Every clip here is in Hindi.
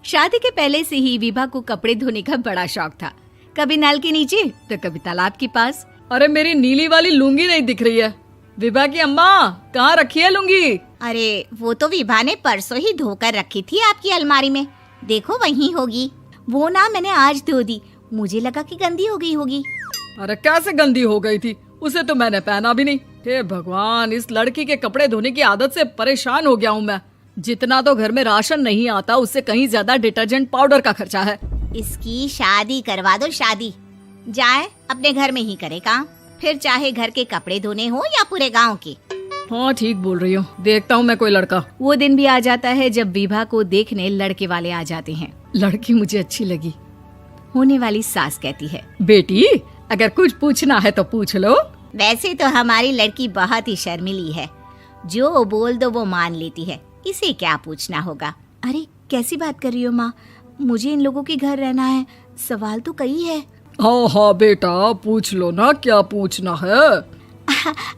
शादी के पहले से ही विभा को कपड़े धोने का बड़ा शौक था। कभी नल के नीचे तो कभी तालाब के पास। अरे मेरी नीली वाली लुंगी नहीं दिख रही है। विभा की अम्मा, कहाँ रखी है लुंगी? अरे वो तो विभा ने परसों ही धोकर रखी थी आपकी अलमारी में, देखो वहीं होगी। वो ना मैंने आज धो दी, मुझे लगा कि गंदी हो गई होगी। अरे कैसे गंदी हो गई थी? उसे तो मैंने पहना भी नहीं। हे भगवान, इस लड़की के कपड़े धोने की आदत से परेशान हो गया हूँ मैं। जितना तो घर में राशन नहीं आता, उससे कहीं ज्यादा डिटर्जेंट पाउडर का खर्चा है। इसकी शादी करवा दो, शादी। जाए अपने घर में ही करे काम, फिर चाहे घर के कपड़े धोने हो या पूरे गांव के। हाँ ठीक बोल रही हो, देखता हूँ मैं कोई लड़का। वो दिन भी आ जाता है जब विभा को देखने लड़के वाले आ जाते हैं। लड़की मुझे अच्छी लगी। होने वाली सास कहती है, बेटी अगर कुछ पूछना है तो पूछ लो। वैसे तो हमारी लड़की बहुत ही शर्मीली है, जो बोल दो वो मान लेती है, इसे क्या पूछना होगा। अरे कैसी बात कर रही हो माँ, मुझे इन लोगों के घर रहना है, सवाल तो कई है। हाँ हाँ बेटा, पूछ लो ना, क्या पूछना है।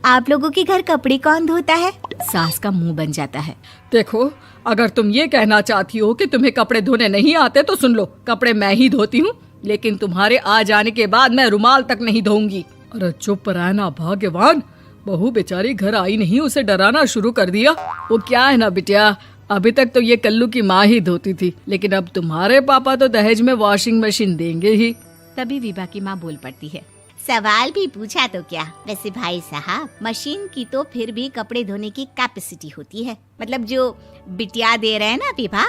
आप लोगों के घर कपड़े कौन धोता है? सास का मुंह बन जाता है। देखो, अगर तुम ये कहना चाहती हो कि तुम्हें कपड़े धोने नहीं आते तो सुन लो, कपड़े मैं ही धोती हूँ, लेकिन तुम्हारे आ जाने के बाद मैं रुमाल तक नहीं धोऊंगी। अरे चुप रहना भाग्यवान, बहू बेचारी घर आई नहीं, उसे डराना शुरू कर दिया। वो क्या है ना बिटिया, अभी तक तो ये कल्लू की माँ ही धोती थी, लेकिन अब तुम्हारे पापा तो दहेज में वॉशिंग मशीन देंगे ही। तभी विभा की माँ बोल पड़ती है, सवाल भी पूछा तो क्या। वैसे भाई साहब, मशीन की तो फिर भी कपड़े धोने की कैपेसिटी होती है। मतलब जो बिटिया दे रहे हैं ना विभा,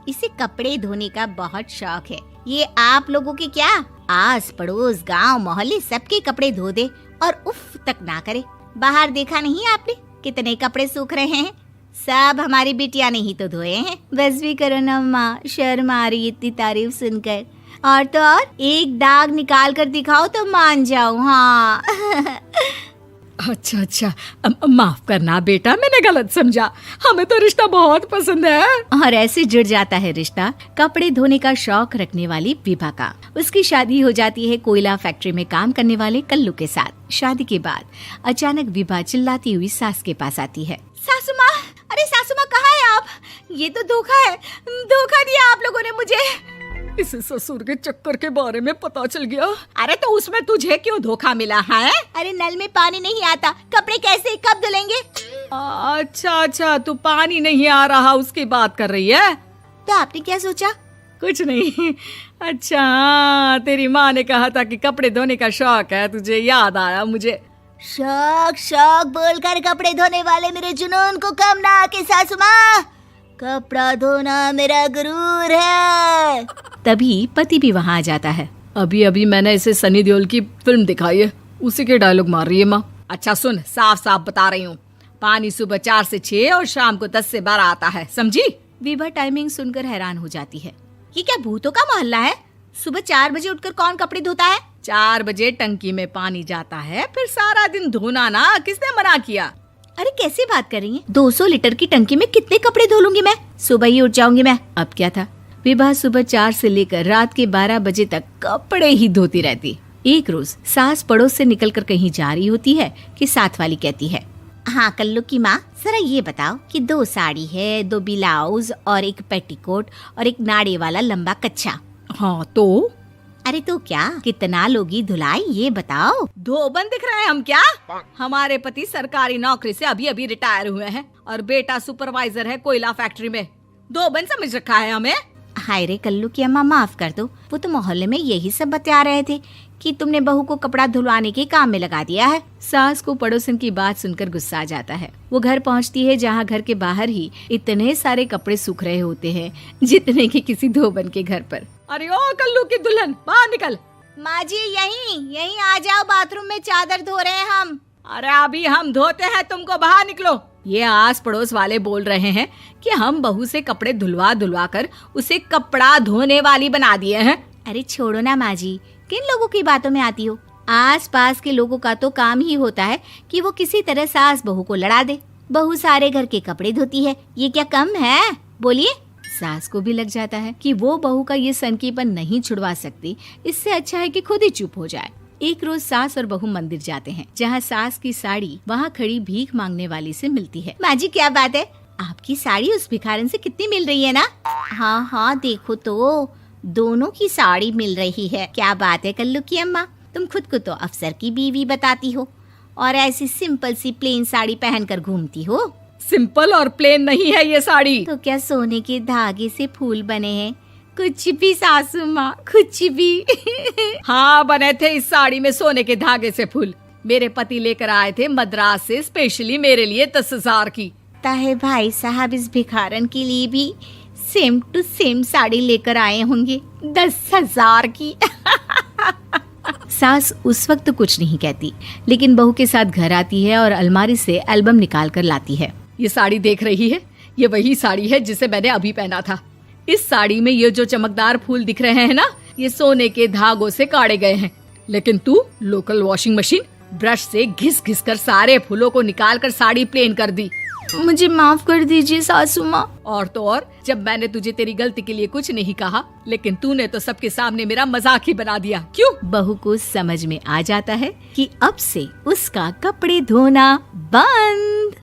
इसे कपड़े धोने का बहुत शौक है। ये आप लोगों के क्या, आस पड़ोस गांव मोहल्ले सबके कपड़े धो दे और उफ तक ना करे। बाहर देखा नहीं आपने कितने कपड़े सूख रहे हैं? सब हमारी बिटिया ने ही तो धोए हैं। बस भी करो ना माँ, शर्म आ रही इतनी तारीफ सुनकर। और तो और एक दाग निकाल कर दिखाओ तो मान जाऊं। हाँ अच्छा, माफ करना बेटा, मैंने गलत समझा। हमें तो रिश्ता बहुत पसंद है। और ऐसे जुड़ जाता है रिश्ता कपड़े धोने का शौक रखने वाली विभा का। उसकी शादी हो जाती है कोयला फैक्ट्री में काम करने वाले कल्लू के साथ। शादी के बाद अचानक विभा चिल्लाती हुई सास के पास आती है। सासू माँ, अरे सासू माँ कहाँ है आप? ये तो धोखा है, धोखा दिया आप लोगों ने मुझे। इसे ससुर के चक्कर के बारे में पता चल गया। अरे तो उसमें तुझे क्यों धोखा मिला है? अरे नल में पानी नहीं आता, कपड़े कैसे कब धुलेंगे? अच्छा, तू पानी नहीं आ रहा उसकी बात कर रही है। तो आपने क्या सोचा? कुछ नहीं। अच्छा, तेरी माँ ने कहा था कि कपड़े धोने का शौक है तुझे, याद आया मुझे। शौक बोलकर कपड़े धोने वाले मेरे जुनून को कम ना आके सासू माँ, कपड़ा धोना मेरा गुरूर है। तभी पति भी वहाँ आ जाता है। अभी मैंने इसे सनी देओल की फिल्म दिखाई है, उसी के डायलॉग मार रही है माँ। अच्छा सुन, साफ बता रही हूँ, पानी सुबह 4 से 6 और शाम को 10 से 12 आता है, समझी? विभा टाइमिंग सुनकर हैरान हो जाती है। ये क्या भूतों का मोहल्ला है? सुबह 4 बजे उठकर कौन कपड़े धोता है? 4 बजे टंकी में पानी जाता है, फिर सारा दिन धोना ना, किसने मना किया? अरे कैसी बात कर रही हैं? 200 लीटर की टंकी में कितने कपड़े धो लूंगी मैं? सुबह ही उठ जाऊंगी मैं। अब क्या था, विभा सुबह 4 से लेकर रात के 12 बजे तक कपड़े ही धोती रहती। एक रोज सास पड़ोस से निकलकर कहीं जा रही होती है कि साथ वाली कहती है, हाँ कल्लू की माँ, जरा ये बताओ कि 2 साड़ी है, 2 ब्लाउज और एक पेटीकोट और एक नाड़े वाला लंबा कच्छा। हाँ तो? अरे तो क्या, कितना लोगी धुलाई ये बताओ। धोबन दिख रहे हैं हम क्या? हमारे पति सरकारी नौकरी से अभी रिटायर हुए हैं और बेटा सुपरवाइजर है कोयला फैक्ट्री में। धोबन समझ रखा है हमें। हाय रे कल्लू की अम्मा, माफ कर दो, वो तो मोहल्ले में यही सब बता रहे थे कि तुमने बहू को कपड़ा धुलवाने के काम में लगा दिया है। सास को पड़ोसन की बात सुनकर गुस्सा आ जाता है। वो घर पहुंचती है जहां घर के बाहर ही इतने सारे कपड़े सूख रहे होते हैं जितने कि किसी धोबन के घर पर। अरे ओ कल्लू की दुल्हन, बाहर निकल। माँ जी यहीं आ जाओ, बाथरूम में चादर धो रहे हैं हम। अरे अभी हम धोते हैं, तुमको बाहर निकलो। ये आस पड़ोस वाले बोल रहे हैं कि हम बहू से कपड़े धुलवा कर उसे कपड़ा धोने वाली बना दिए हैं। अरे छोड़ो ना माँ जी, किन लोगों की बातों में आती हो? आस पास के लोगों का तो काम ही होता है कि वो किसी तरह सास बहू को लड़ा दे। बहू सारे घर के कपड़े धोती है, ये क्या कम है? बोलिए। सास को भी लग जाता है कि वो बहू का ये सनकीपन नहीं छुड़वा सकती, इससे अच्छा है कि खुद ही चुप हो जाए। एक रोज सास और बहू मंदिर जाते हैं, जहाँ सास की साड़ी वहाँ खड़ी भीख मांगने वाली से मिलती है। माँ जी क्या बात है, आपकी साड़ी उस भिखारन से कितनी मिल रही है ना? हाँ हाँ देखो तो, दोनों की साड़ी मिल रही है। क्या बात है कल्लू की अम्मा, तुम खुद को तो अफसर की बीवी बताती हो और ऐसी सिंपल सी प्लेन साड़ी पहनकर घूमती हो। सिंपल और प्लेन नहीं है ये साड़ी। तो क्या सोने के धागे से फूल बने हैं? कुछ भी सासू माँ, कुछ भी। हाँ बने थे इस साड़ी में सोने के धागे से फूल। मेरे पति लेकर आए थे मद्रास से स्पेशली मेरे लिए 10,000 की। ताहे भाई साहब इस भिखारन के लिए भी सेम टू सेम साड़ी लेकर आए होंगे 10,000 की। सास उस वक्त तो कुछ नहीं कहती, लेकिन बहू के साथ घर आती है और अलमारी से एल्बम निकाल कर लाती है। ये साड़ी देख रही है, ये वही साड़ी है जिसे मैंने अभी पहना था। इस साड़ी में ये जो चमकदार फूल दिख रहे हैं ना, ये सोने के धागों से काढ़े गए हैं। लेकिन तू लोकल वॉशिंग मशीन ब्रश से घिस घिस कर सारे फूलों को निकाल कर साड़ी प्लेन कर दी। मुझे माफ कर दीजिए सासू माँ। और तो और, जब मैंने तुझे तेरी गलती के लिए कुछ नहीं कहा, लेकिन तूने तो सबके सामने मेरा मजाक ही बना दिया। क्यों? बहू को समझ में आ जाता है कि अब से उसका कपड़े धोना बंद।